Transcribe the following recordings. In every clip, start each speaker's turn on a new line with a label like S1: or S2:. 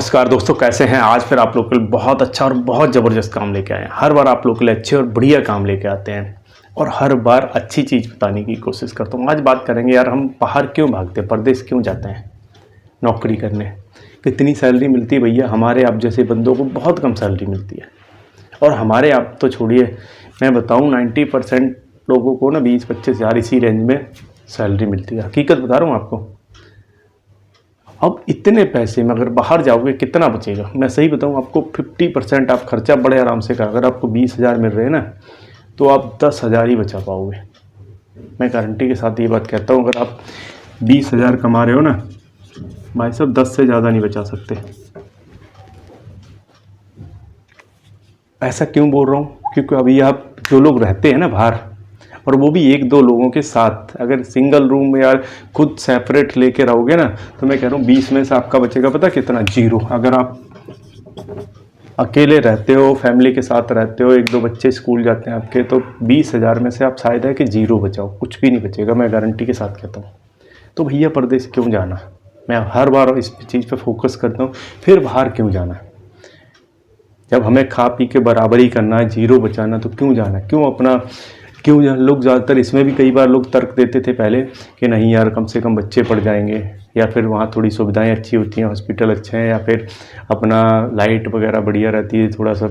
S1: नमस्कार दोस्तों, कैसे हैं। आज फिर आप लोग के लिए बहुत अच्छा और बहुत ज़बरदस्त काम लेके आए हैं। हर बार आप लोग के लिए अच्छे और बढ़िया काम लेके आते हैं और हर बार अच्छी चीज़ बताने की कोशिश करता हूँ। आज बात करेंगे यार, हम बाहर क्यों भागते हैं, परदेश क्यों जाते हैं नौकरी करने। कितनी सैलरी मिलती है भैया, हमारे आप जैसे बंदों को बहुत कम सैलरी मिलती है। और हमारे आप तो छोड़िए, मैं बताऊँ 90% लोगों को ना 20-25 हज़ार इसी रेंज में सैलरी मिलती है। हकीकत बता रहा हूँ आपको। अब इतने पैसे में अगर बाहर जाओगे कितना बचेगा। मैं सही बताऊं आपको, 50% आप खर्चा बड़े आराम से कर। अगर आपको 20 हज़ार मिल रहे हैं ना, तो आप 10 हज़ार ही बचा पाओगे। मैं गारंटी के साथ ये बात कहता हूं। अगर आप 20 हज़ार कमा रहे हो ना भाई साहब, 10 से ज़्यादा नहीं बचा सकते। ऐसा क्यों बोल रहा हूँ, क्योंकि अभी आप जो लोग रहते हैं ना बाहर, और वो भी एक दो लोगों के साथ, अगर सिंगल रूम या खुद सेपरेट लेके रहोगे ना, तो मैं कह रहा हूँ 20 में से आपका बचेगा पता कितना, 0। अगर आप अकेले रहते हो, फैमिली के साथ रहते हो, एक दो बच्चे स्कूल जाते हैं आपके, तो 20 हज़ार में से आप शायद है कि 0 बचाओ, कुछ भी नहीं बचेगा। मैं गारंटी के साथ कहता हूँ। तो भैया परदेश क्यों जाना, मैं हर बार इस चीज़ पर फोकस करता हूँ। फिर बाहर क्यों जाना, जब हमें खा पी के बराबर ही करना है, 0 बचाना, तो क्यों जाना, क्यों अपना, क्यों लोग ज़्यादातर इसमें भी कई बार लोग तर्क देते थे पहले कि नहीं यार, कम से कम बच्चे पढ़ जाएंगे, या फिर वहाँ थोड़ी सुविधाएं अच्छी होती हैं, हॉस्पिटल अच्छे हैं, या फिर अपना लाइट वगैरह बढ़िया रहती है थोड़ा सा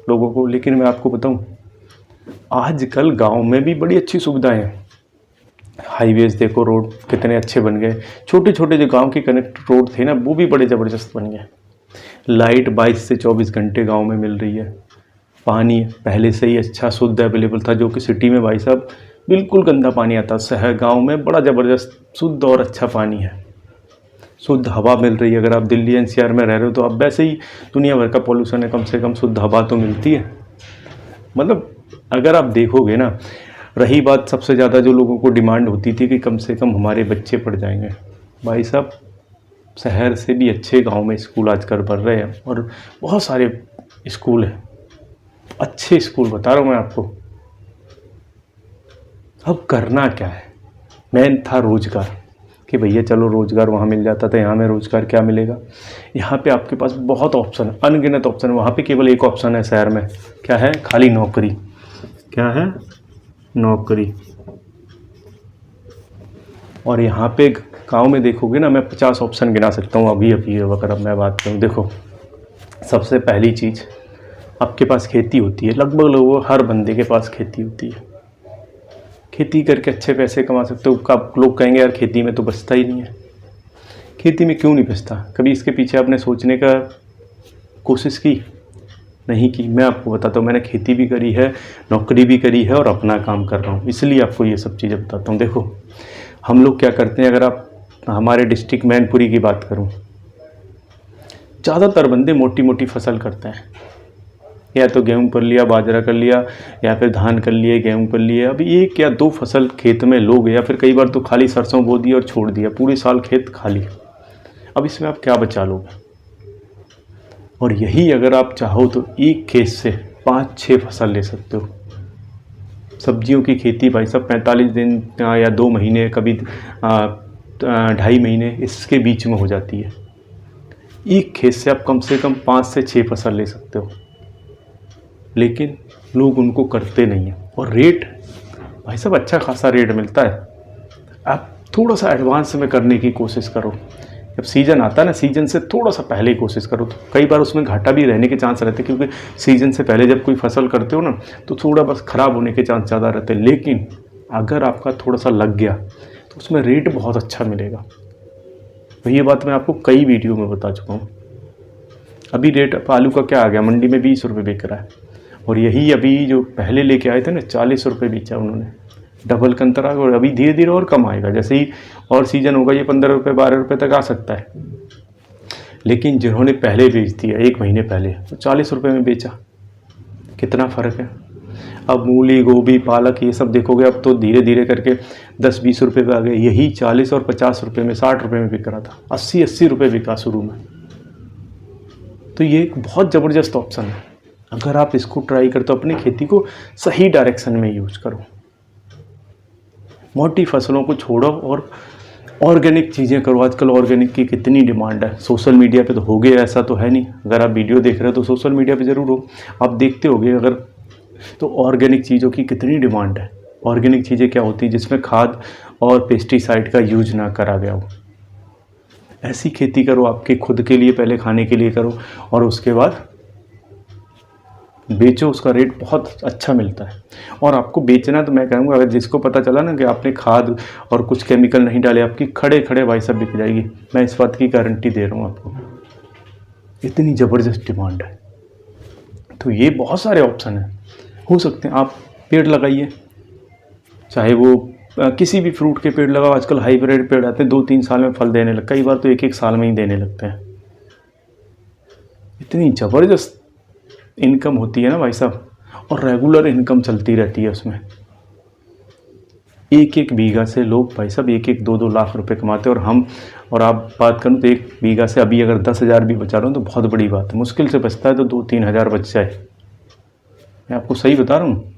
S1: लोगों को। लेकिन मैं आपको बताऊं, आजकल गांव में भी बड़ी अच्छी सुविधाएं हैं। हाईवेज देखो, रोड कितने अच्छे बन गए। छोटे छोटे जो गाँव के कनेक्ट रोड थे ना, वो भी बड़े ज़बरदस्त बन गए। लाइट 22 से 24 घंटे गाँव में मिल रही है। पानी पहले से ही अच्छा शुद्ध अवेलेबल था, जो कि सिटी में भाई साहब बिल्कुल गंदा पानी आता। शहर गांव में बड़ा ज़बरदस्त शुद्ध और अच्छा पानी है। शुद्ध हवा मिल रही है। अगर आप दिल्ली एनसीआर में रह रहे हो तो अब वैसे ही दुनिया भर का पॉल्यूशन है, कम से कम शुद्ध हवा तो मिलती है। मतलब अगर आप देखोगे ना, रही बात सबसे ज़्यादा जो लोगों को डिमांड होती थी कि कम से कम हमारे बच्चे पढ़ जाएंगे, भाई साहब शहर से भी अच्छे गाँव में स्कूल आजकल बढ़ रहे हैं, और बहुत सारे स्कूल हैं, अच्छे स्कूल बता रहा हूँ मैं आपको। अब करना क्या है, मेन था रोज़गार, कि भैया चलो रोज़गार वहाँ मिल जाता था, यहाँ में रोज़गार क्या मिलेगा। यहाँ पे आपके पास बहुत ऑप्शन है, अनगिनत ऑप्शन है। वहाँ पे केवल एक ऑप्शन है शहर में, क्या है, खाली नौकरी। क्या है, नौकरी। और यहाँ पे गाँव में देखोगे ना, मैं 50 ऑप्शन गिना सकता हूँ अभी अभी। अगर अब मैं बात करूँ, देखो सबसे पहली चीज़, आपके पास खेती होती है। लगभग लोगों, हर बंदे के पास खेती होती है। खेती करके अच्छे पैसे कमा सकते हो। आप लोग कहेंगे यार खेती में तो बचता ही नहीं है। खेती में क्यों नहीं बचता, कभी इसके पीछे आपने सोचने का कोशिश की? नहीं की। मैं आपको बताता हूँ, मैंने खेती भी करी है, नौकरी भी करी है, और अपना काम कर रहा हूँ, इसलिए आपको ये सब चीज़ें बताता हूँ। देखो हम लोग क्या करते हैं, अगर आप हमारे डिस्ट्रिक्ट मैनपुरी की बात करूँ, ज़्यादातर बंदे मोटी मोटी फसल करते हैं। या तो गेहूं कर लिया, बाजरा कर लिया, या फिर धान कर लिए, गेहूं कर लिए। अभी 1 या 2 फसल खेत में लोग, या फिर कई बार तो खाली सरसों बो दिया और छोड़ दिया, पूरे साल खेत खाली। अब इसमें आप क्या बचा लोगे। और यही अगर आप चाहो तो एक खेत से 5-6 फसल ले सकते हो। सब्जियों की खेती भाई साहब 45 दिन या 2 महीने, कभी 2.5 महीने, इसके बीच में हो जाती है। एक खेत से आप कम से कम 5 से 6 फसल ले सकते हो, लेकिन लोग उनको करते नहीं हैं। और रेट भाई साहब अच्छा खासा रेट मिलता है। आप थोड़ा सा एडवांस में करने की कोशिश करो। जब सीज़न आता है ना, सीज़न से थोड़ा सा पहले ही कोशिश करो, तो कई बार उसमें घाटा भी रहने के चांस रहते हैं, क्योंकि सीज़न से पहले जब कोई फसल करते हो ना, तो थोड़ा बस ख़राब होने के चांस ज़्यादा रहते हैं। लेकिन अगर आपका थोड़ा सा लग गया तो उसमें रेट बहुत अच्छा मिलेगा। तो ये बात मैं आपको कई वीडियो में बता चुका हूँ। अभी रेट आलू का क्या आ गया, मंडी में 20 रुपये बिक रहा है, और यही अभी जो पहले लेके आए थे ना, 40 रुपये बेचा उन्होंने। डबल का अंतर आ गया, और अभी धीरे धीरे और कम आएगा। जैसे ही और सीज़न होगा, ये 15 रुपये 12 रुपये तक आ सकता है। लेकिन जिन्होंने पहले बेच दिया 1 महीने पहले, तो 40 रुपये में बेचा, कितना फ़र्क है। अब मूली, गोभी, पालक, ये सब देखोगे अब तो धीरे धीरे करके 10-20 रुपये पे आ गए। यही 40 और 50 रुपये में, 60 रुपये में बिक रहा था, 80-80 रुपये बिका शुरू में। तो ये एक बहुत ज़बरदस्त ऑप्शन है। अगर आप इसको ट्राई करते हो, अपनी खेती को सही डायरेक्शन में यूज करो, मोटी फसलों को छोड़ो, ऑर्गेनिक चीज़ें करो। आजकल ऑर्गेनिक की कितनी डिमांड है। सोशल मीडिया पे तो हो गया, ऐसा तो है नहीं, अगर आप वीडियो देख रहे हो तो सोशल मीडिया पे ज़रूर हो, आप देखते होगे अगर, तो ऑर्गेनिक चीज़ों की कितनी डिमांड है। ऑर्गेनिक चीज़ें क्या होती हैं? जिसमें खाद और पेस्टिसाइड का यूज ना करा गया हो। ऐसी खेती करो, आपके खुद के लिए, पहले खाने के लिए करो और उसके बाद बेचो, उसका रेट बहुत अच्छा मिलता है। और आपको बेचना तो मैं कहूँगा, अगर जिसको पता चला ना कि आपने खाद और कुछ केमिकल नहीं डाले, आपकी खड़े खड़े भाई साहब बिक जाएगी। मैं इस बात की गारंटी दे रहा हूँ आपको, इतनी ज़बरदस्त डिमांड है। तो ये बहुत सारे ऑप्शन हैं, हो सकते हैं। आप पेड़ लगाइए, चाहे वो किसी भी फ्रूट के पेड़ लगाओ। आजकल हाइब्रिड पेड़ आते हैं, 2-3 साल में फल देने लग, कई बार तो 1-1 साल में ही देने लगते हैं। इतनी ज़बरदस्त इनकम होती है ना भाई साहब, और रेगुलर इनकम चलती रहती है उसमें। 1-1 बीघा से लोग भाई साहब 1-1, 2-2 लाख रुपए कमाते हैं। और आप बात करूँ तो 1 बीघा से अभी अगर 10,000 भी बचा रहा हूँ तो बहुत बड़ी बात है। मुश्किल से बचता है तो 2-3 हज़ार बच जाए, मैं आपको सही बता रहा हूँ।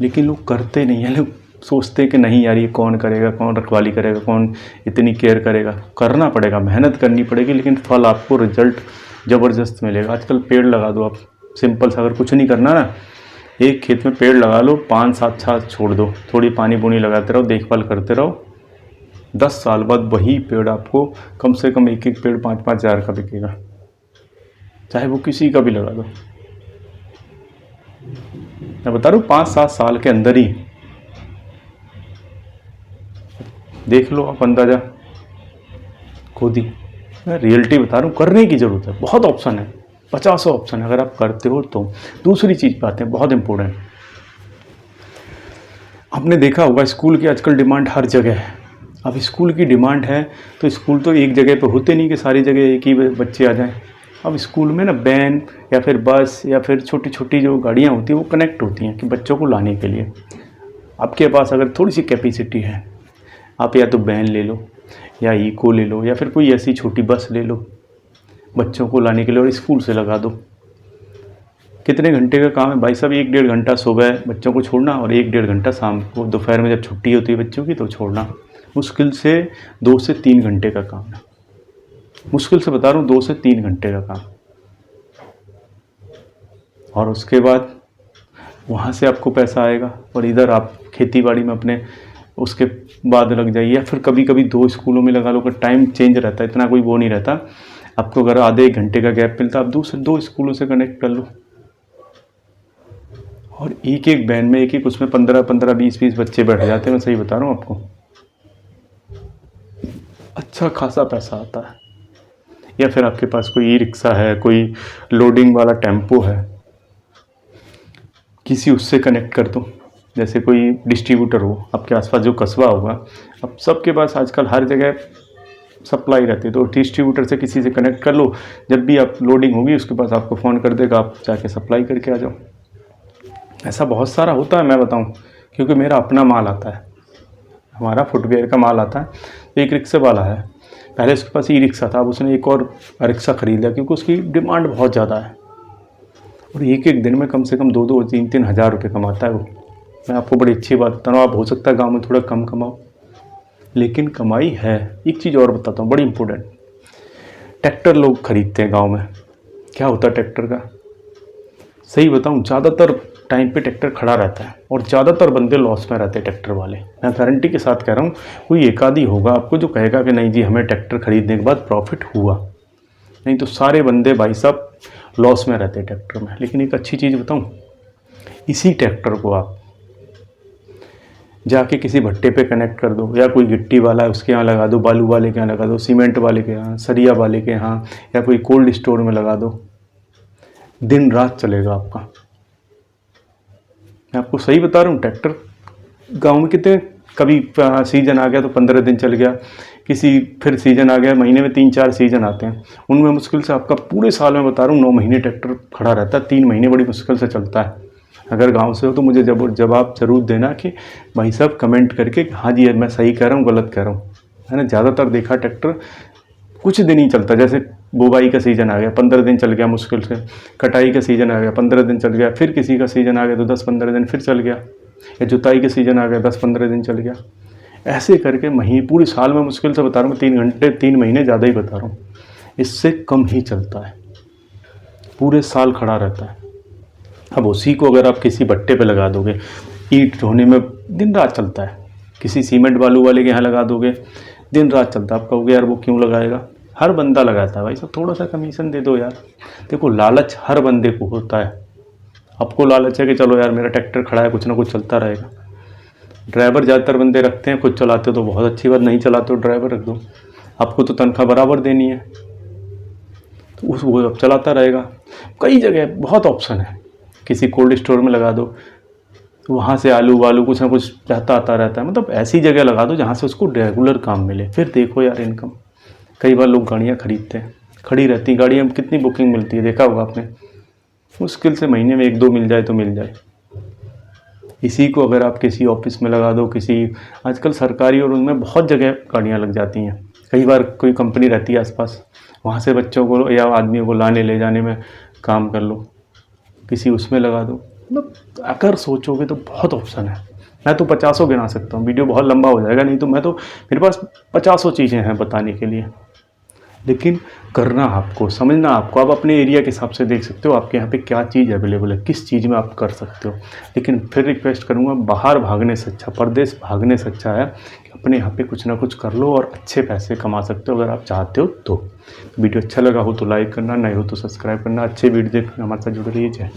S1: लेकिन लोग करते नहीं हैं। लोग सोचते हैं कि नहीं यार, ये कौन करेगा, कौन रखवाली करेगा, कौन इतनी केयर करेगा। करना पड़ेगा, मेहनत करनी पड़ेगी, लेकिन फल आपको, रिजल्ट ज़बरदस्त मिलेगा। आजकल पेड़ लगा दो आप, सिंपल सा, अगर कुछ नहीं करना ना, एक खेत में पेड़ लगा लो, 5-7 साल छोड़ दो, थोड़ी पानी पुनी लगाते रहो, देखभाल करते रहो, 10 साल बाद वही पेड़ आपको कम से कम 1-1 पेड़ 5-5 हज़ार का बिकेगा, चाहे वो किसी का भी लगा दो। मैं बता रहा हूँ 5-7 साल के अंदर ही, देख लो आप अंदाज़ा खुद ही। मैं रियलिटी बता रहा हूँ, करने की ज़रूरत है। बहुत ऑप्शन है, 50 ऑप्शन है, अगर आप करते हो तो। दूसरी चीज़ बात है बहुत इंपॉर्टेंट, आपने देखा होगा स्कूल की आजकल डिमांड हर जगह है। अब स्कूल की डिमांड है तो स्कूल तो एक जगह पे होते नहीं कि सारी जगह एक ही बच्चे आ जाएं। अब स्कूल में ना वैन या फिर बस या फिर छोटी छोटी जो गाड़ियाँ होती हैं वो कनेक्ट होती हैं कि बच्चों को लाने के लिए। आपके पास अगर थोड़ी सी कैपेसिटी है, आप या तो वैन ले लो या इको ले लो या फिर कोई ऐसी छोटी बस ले लो बच्चों को लाने के लिए और स्कूल से लगा दो। कितने घंटे का काम है भाई साहब? 1-1.5 घंटा सुबह बच्चों को छोड़ना और 1-1.5 घंटा शाम को, दोपहर में जब छुट्टी होती है बच्चों की तो छोड़ना। मुश्किल से 2 से 3 घंटे का काम है। मुश्किल से बता रहा हूँ, 2 से 3 घंटे का काम। और उसके बाद वहाँ से आपको पैसा आएगा और इधर आप खेती बाड़ी में अपने उसके बाद लग जाइए। या फिर कभी कभी 2 स्कूलों में लगा लो, कि टाइम चेंज रहता है, इतना कोई वो नहीं रहता। आपको अगर आधे 1 घंटे का गैप मिलता है, आप दूसरे 2 स्कूलों से कनेक्ट कर लो और एक एक बैन में, एक एक उसमें 15-15, 20-20 बच्चे बैठ जाते हैं। मैं सही बता रहा हूँ आपको, अच्छा खासा पैसा आता है। या फिर आपके पास कोई ई रिक्शा है, कोई लोडिंग वाला टेम्पो है, किसी उससे कनेक्ट कर दो। जैसे कोई डिस्ट्रीब्यूटर हो आपके आसपास, जो कस्बा होगा, अब सबके पास आजकल हर जगह सप्लाई रहती है, तो डिस्ट्रीब्यूटर से किसी से कनेक्ट कर लो। जब भी आप लोडिंग होगी उसके पास आपको फ़ोन कर देगा, आप जाके सप्लाई करके आ जाओ। ऐसा बहुत सारा होता है, मैं बताऊं, क्योंकि मेरा अपना माल आता है, हमारा फुटवेयर का माल आता है। एक रिक्शे वाला है, पहले उसके पास ई रिक्शा था, अब उसने एक और रिक्शा ख़रीद लिया क्योंकि उसकी डिमांड बहुत ज़्यादा है और एक एक दिन में कम से कम 2-2, 3-3 हज़ार रुपये कमाता है वो। मैं आपको बड़ी अच्छी बात बता रहा हूँ, आप हो सकता है गाँव में थोड़ा कम कमाओ, लेकिन कमाई है। एक चीज़ और बताता हूँ बड़ी इंपॉर्टेंट, ट्रैक्टर लोग खरीदते हैं गांव में। क्या होता है ट्रैक्टर का? सही बताऊं, ज़्यादातर टाइम पे ट्रैक्टर खड़ा रहता है और ज़्यादातर बंदे लॉस में रहते हैं ट्रैक्टर वाले। मैं गारंटी के साथ कह रहा हूँ, कोई एक आधी होगा आपको जो कहेगा कि नहीं जी हमें ट्रैक्टर खरीदने के बाद प्रॉफिट हुआ, नहीं तो सारे बंदे भाई साहब लॉस में रहते हैं ट्रैक्टर में। लेकिन एक अच्छी चीज़ बताऊँ, इसी ट्रैक्टर को आप जाके किसी भट्टे पे कनेक्ट कर दो, या कोई गिट्टी वाला है उसके यहाँ लगा दो, बालू वाले के यहाँ लगा दो, सीमेंट वाले के यहाँ, सरिया वाले के यहाँ, या कोई कोल्ड स्टोर में लगा दो, दिन रात चलेगा आपका। मैं आपको सही बता रहा हूँ, ट्रैक्टर गांव में कितने, कभी सीज़न आ गया तो 15 दिन चल गया, किसी फिर सीज़न आ गया, महीने में 3-4 सीज़न आते हैं, उनमें मुश्किल से आपका पूरे साल में बता रहा हूँ 9 महीने ट्रैक्टर खड़ा रहता है। 3 महीने बड़ी मुश्किल से चलता है। अगर गांव से हो तो मुझे जवाब ज़रूर देना कि भाई साहब कमेंट करके, हाँ जी मैं सही कह रहा हूँ गलत कह रहा हूँ। मैंने ज़्यादातर देखा ट्रैक्टर कुछ दिन ही चलता, जैसे बुवाई का सीज़न आ गया 15 दिन चल गया मुश्किल से, कटाई का सीज़न आ गया 15 दिन चल गया, फिर किसी का सीज़न आ गया तो 10-15 दिन फिर चल गया, या जुताई का सीज़न आ गया 10-15 दिन चल गया। ऐसे करके पूरी साल में मुश्किल से बता रहा हूँ 3 घंटे 3 महीने ज़्यादा ही बता रहा हूँ, इससे कम ही चलता है, पूरे साल खड़ा रहता है। अब उसी को अगर आप किसी भट्टे पे लगा दोगे, ईंट ढोने में दिन रात चलता है, किसी सीमेंट बालू वाले के यहाँ लगा दोगे, दिन रात चलता है। आप कहोगे यार वो क्यों लगाएगा, हर बंदा लगाता है भाई साहब, थोड़ा सा कमीशन दे दो यार। देखो लालच हर बंदे को होता है, आपको लालच है कि चलो यार मेरा ट्रैक्टर खड़ा है, कुछ ना कुछ चलता रहेगा। ड्राइवर ज़्यादातर बंदे रखते हैं, खुद चलाते हो तो बहुत अच्छी बात, नहीं चलाते हो ड्राइवर रख दो, आपको तो तनख्वाह बराबर देनी है, तो उस वो अब चलाता रहेगा। कई जगह बहुत ऑप्शन है, किसी कोल्ड स्टोर में लगा दो, वहाँ से आलू वालू कुछ ना कुछ रहता आता रहता है, मतलब ऐसी जगह लगा दो जहाँ से उसको रेगुलर काम मिले, फिर देखो यार इनकम। कई बार लोग गाड़ियाँ खरीदते हैं, खड़ी रहती गाड़ियाँ, कितनी बुकिंग मिलती है, देखा होगा आपने, मुश्किल से महीने में 1-2 मिल जाए तो मिल जाए। इसी को अगर आप किसी ऑफिस में लगा दो, किसी आजकल सरकारी और उनमें बहुत जगह गाड़ियाँ लग जाती हैं, कई बार कोई कंपनी रहती है आसपास, वहाँ से बच्चों को या आदमियों को लाने ले जाने में काम कर लो, किसी उसमें लगा दो। मतलब अगर सोचोगे तो बहुत ऑप्शन है। मैं तो 50 गिना सकता हूँ, वीडियो बहुत लंबा हो जाएगा, नहीं तो मेरे पास 50 चीज़ें हैं बताने के लिए। लेकिन करना आपको, समझना आपको, आप अपने एरिया के हिसाब से देख सकते हो आपके यहाँ पे क्या चीज़ अवेलेबल है, किस चीज़ में आप कर सकते हो। लेकिन फिर रिक्वेस्ट करूँगा, बाहर भागने से अच्छा, परदेश भागने से अच्छा है कि अपने यहाँ पे कुछ ना कुछ कर लो और अच्छे पैसे कमा सकते हो अगर आप चाहते हो तो। वीडियो अच्छा लगा हो तो लाइक करना, नहीं हो तो सब्सक्राइब करना। अच्छे वीडियो देखना, हमारे साथ जुड़े रहिए। जय।